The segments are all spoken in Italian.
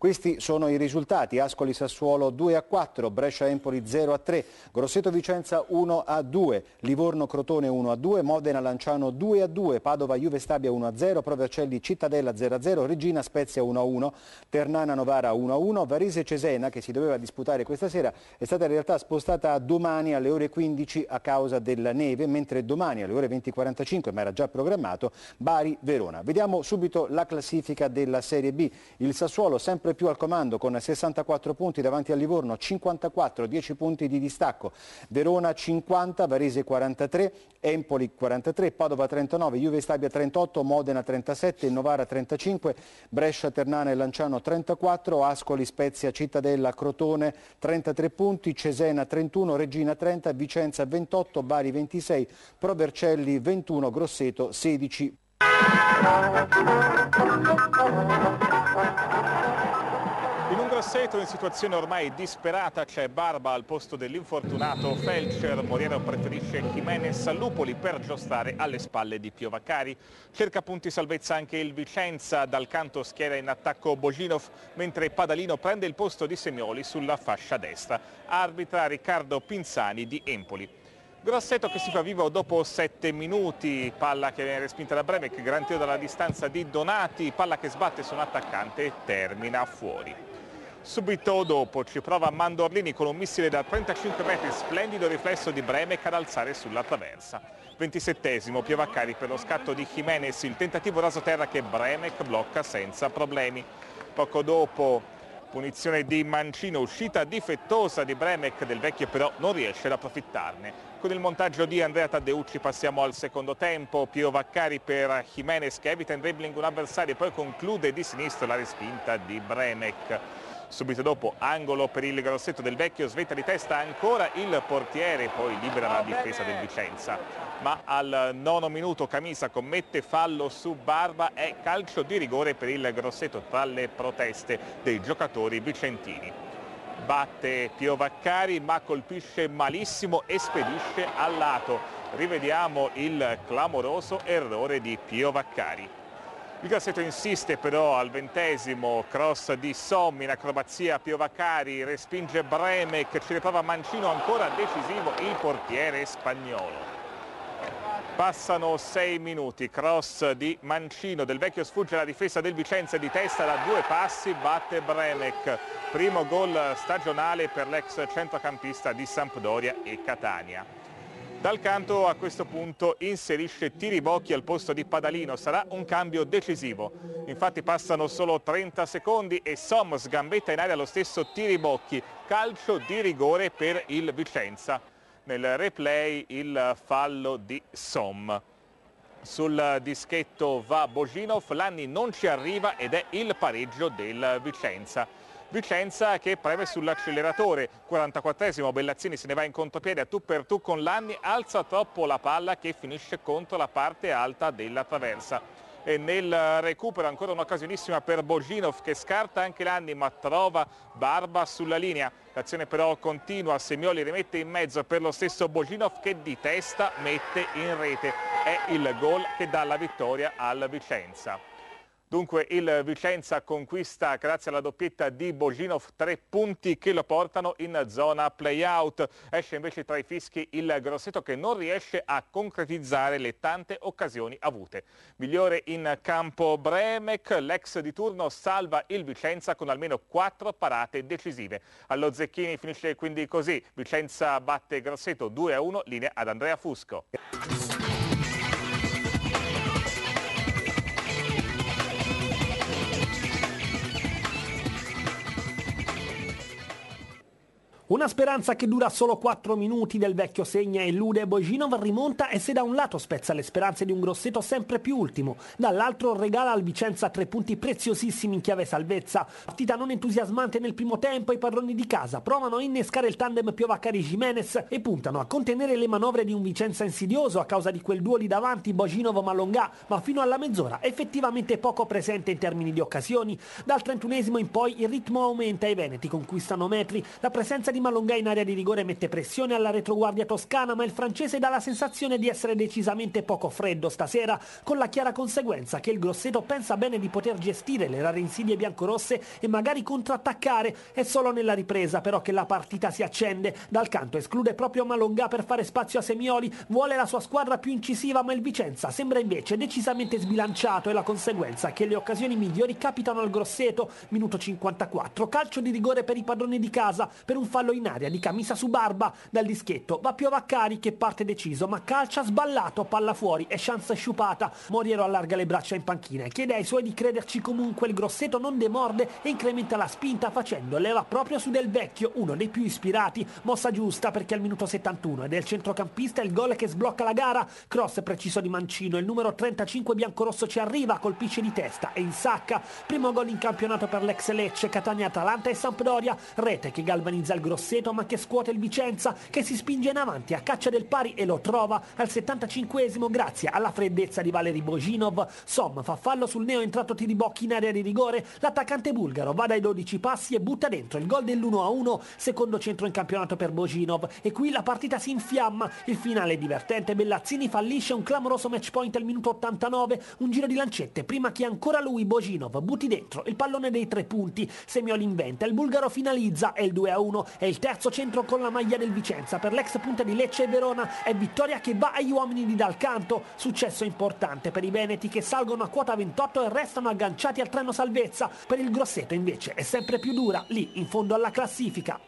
Questi sono i risultati: Ascoli Sassuolo 2-4, Brescia Empoli 0-3, Grosseto Vicenza 1-2, Livorno Crotone 1-2, Modena Lanciano 2-2, Padova Juve Stabia 1-0, Pro Vercelli Cittadella 0-0, Regina Spezia 1-1, Ternana Novara 1-1, Varese Cesena, che si doveva disputare questa sera, è stata in realtà spostata a domani alle ore 15 a causa della neve, mentre domani alle ore 20:45, ma era già programmato, Bari-Verona. Vediamo subito la classifica della Serie B. Il Sassuolo sempre più al comando con 64 punti davanti al Livorno, 54, 10 punti di distacco. Verona 50, Varese 43, Empoli 43, Padova 39, Juve Stabia 38, Modena 37, Novara 35, Brescia Ternana e Lanciano 34, Ascoli Spezia Cittadella Crotone 33 punti, Cesena 31, Regina 30, Vicenza 28, Bari 26, Pro Vercelli 21, Grosseto 16. In un Grosseto in situazione ormai disperata c'è Barba al posto dell'infortunato Felcher. Moriero preferisce Jimenez a Lupoli per giostare alle spalle di Pio Vaccari. Cerca punti salvezza anche il Vicenza, dal canto schiera in attacco Boginov, mentre Padalino prende il posto di Semioli sulla fascia destra. Arbitra Riccardo Pinzani di Empoli. Grosseto che si fa vivo dopo 7 minuti, palla che viene respinta da Bremek, gran tiro dalla distanza di Donati, palla che sbatte su un attaccante e termina fuori. Subito dopo ci prova Mandorlini con un missile da 35 metri, splendido riflesso di Bremek ad alzare sulla traversa. 27esimo, Pio Vaccari per lo scatto di Jimenez, il tentativo rasoterra che Bremek blocca senza problemi. Poco dopo punizione di Mancino, uscita difettosa di Bremek, Del Vecchio però non riesce ad approfittarne. Con il montaggio di Andrea Taddeucci passiamo al secondo tempo. Pio Vaccari per Jimenez che evita in dribbling un avversario e poi conclude di sinistro la respinta di Bremek. Subito dopo angolo per il Grosseto, Del Vecchio svetta di testa ancora il portiere, poi libera la difesa del Vicenza. Ma al 9° minuto Camisa commette fallo su Barba, è calcio di rigore per il Grosseto tra le proteste dei giocatori vicentini. Batte Pio Vaccari ma colpisce malissimo e spedisce al lato. Rivediamo il clamoroso errore di Pio Vaccari. Il Grosseto insiste però al 20esimo, cross di Sommi, in acrobazia Pio Vaccari, respinge Bremek, ci riprova Mancino, ancora decisivo il portiere spagnolo. Passano 6 minuti, cross di Mancino, Del Vecchio sfugge la difesa del Vicenza di testa da 2 passi, batte Bremek. Primo gol stagionale per l'ex centrocampista di Sampdoria e Catania. Dal canto a questo punto inserisce Tiribocchi al posto di Padalino, sarà un cambio decisivo. Infatti passano solo 30 secondi e Som sgambetta in aria lo stesso Tiribocchi, calcio di rigore per il Vicenza. Nel replay il fallo di Som. Sul dischetto va Boginov, Lanni non ci arriva ed è il pareggio del Vicenza. Vicenza che preme sull'acceleratore, 44esimo, Bellazzini se ne va in contropiede a tu per tu con Lanni, alza troppo la palla che finisce contro la parte alta della traversa. E nel recupero ancora un'occasionissima per Boginov che scarta anche Lanni ma trova Barba sulla linea. L'azione però continua, Semioli rimette in mezzo per lo stesso Boginov che di testa mette in rete. È il gol che dà la vittoria al Vicenza. Dunque il Vicenza conquista grazie alla doppietta di Boginov 3 punti che lo portano in zona play-out. Esce invece tra i fischi il Grosseto che non riesce a concretizzare le tante occasioni avute. Migliore in campo Bremek, l'ex di turno salva il Vicenza con almeno 4 parate decisive. Allo Zecchini finisce quindi così, Vicenza batte Grosseto 2-1, linea ad Andrea Fusco. Una speranza che dura solo 4 minuti, Del Vecchio segna e elude, Boginov rimonta e se da un lato spezza le speranze di un Grosseto sempre più ultimo, dall'altro regala al Vicenza 3 punti preziosissimi in chiave salvezza. Partita non entusiasmante nel primo tempo, i padroni di casa provano a innescare il tandem Pio Vaccari-Jimenez e puntano a contenere le manovre di un Vicenza insidioso a causa di quel duo lì davanti Boginov-Malongà, ma fino alla mezz'ora effettivamente poco presente in termini di occasioni. Dal 31esimo in poi il ritmo aumenta e i veneti conquistano metri, la presenza di Malongà in area di rigore mette pressione alla retroguardia toscana, ma il francese dà la sensazione di essere decisamente poco freddo stasera, con la chiara conseguenza che il Grosseto pensa bene di poter gestire le rare insidie biancorosse e magari contrattaccare. È solo nella ripresa però che la partita si accende. Dal canto esclude proprio Malongà per fare spazio a Semioli, vuole la sua squadra più incisiva, ma il Vicenza sembra invece decisamente sbilanciato e la conseguenza è che le occasioni migliori capitano al Grosseto. Minuto 54, calcio di rigore per i padroni di casa per un fallo in area di Camisa su Barba. Dal dischetto va Piovaccari che parte deciso ma calcia sballato, palla fuori e chance sciupata. Moriero allarga le braccia in panchina e chiede ai suoi di crederci comunque. Il Grosseto non demorde e incrementa la spinta facendo leva proprio su Del Vecchio, uno dei più ispirati. Mossa giusta perché al minuto 71 è del centrocampista il gol che sblocca la gara. Cross preciso di Mancino, il numero 35 biancorosso ci arriva, colpisce di testa e insacca. Primo gol in campionato per l'ex Lecce, Catania, Atalanta e Sampdoria. Rete che galvanizza il Grosseto ma che scuote il Vicenza, che si spinge in avanti a caccia del pari e lo trova al 75esimo grazie alla freddezza di Valeri Bojinov. Som fa fallo sul neo entrato Tiribocchi in area di rigore. L'attaccante bulgaro va dai 12 passi e butta dentro il gol dell'1-1, secondo centro in campionato per Bojinov, e qui la partita si infiamma. Il finale è divertente, Bellazzini fallisce un clamoroso match point al minuto 89, un giro di lancette prima che ancora lui, Bojinov, butti dentro il pallone dei 3 punti. Semioli inventa, il bulgaro finalizza e il 2-1 è il terzo centro con la maglia del Vicenza per l'ex punta di Lecce e Verona. È vittoria che va agli uomini di Dal Canto, successo importante per i veneti che salgono a quota 28 e restano agganciati al treno salvezza. Per il Grosseto invece è sempre più dura, lì in fondo alla classifica.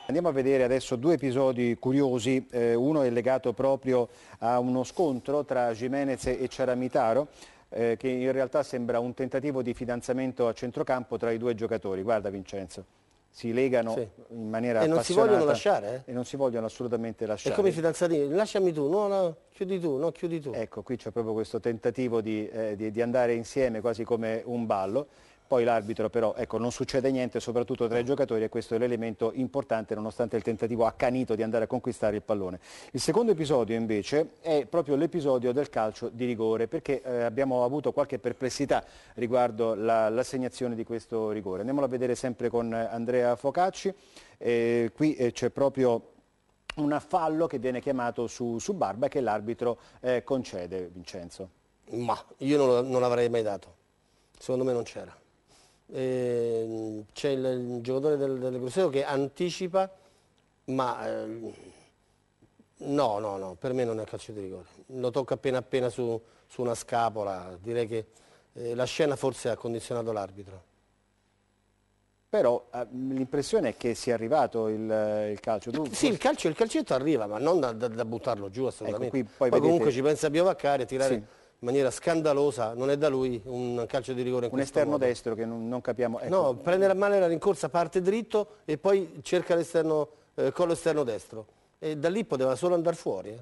Andiamo a vedere adesso due episodi curiosi, uno è legato proprio a uno scontro tra Gimenez e Ciaramitaro, che in realtà sembra un tentativo di fidanzamento a centrocampo tra i due giocatori. Guarda Vincenzo, si legano in maniera appassionata. E non si vogliono lasciare? E non si vogliono assolutamente lasciare. È come i fidanzati, lasciami tu, no, chiudi tu, no, chiudi tu. Ecco, qui c'è proprio questo tentativo di andare insieme quasi come un ballo. Poi l'arbitro però, ecco, non succede niente, soprattutto tra i giocatori, e questo è l'elemento importante nonostante il tentativo accanito di andare a conquistare il pallone. Il secondo episodio invece è proprio l'episodio del calcio di rigore, perché abbiamo avuto qualche perplessità riguardo l'assegnazione di questo rigore. Andiamolo a vedere sempre con Andrea Focacci. Qui c'è proprio un fallo che viene chiamato su Barba e che l'arbitro concede, Vincenzo. Ma io non l'avrei mai dato, secondo me non c'era. C'è il giocatore del Grosseto che anticipa, ma no, per me non è calcio di rigore. Lo tocca appena su una scapola, direi che la scena forse ha condizionato l'arbitro. Però l'impressione è che sia arrivato il calcio. Sì, il calcetto arriva, ma non da buttarlo giù assolutamente. Ecco, poi vedete... comunque ci pensa Piovaccari a tirare in maniera scandalosa, non è da lui un calcio di rigore in un esterno modo. Destro che non capiamo. Ecco. No, prende male la rincorsa, parte dritto e poi cerca l'esterno, collo esterno destro. E da lì poteva solo andare fuori.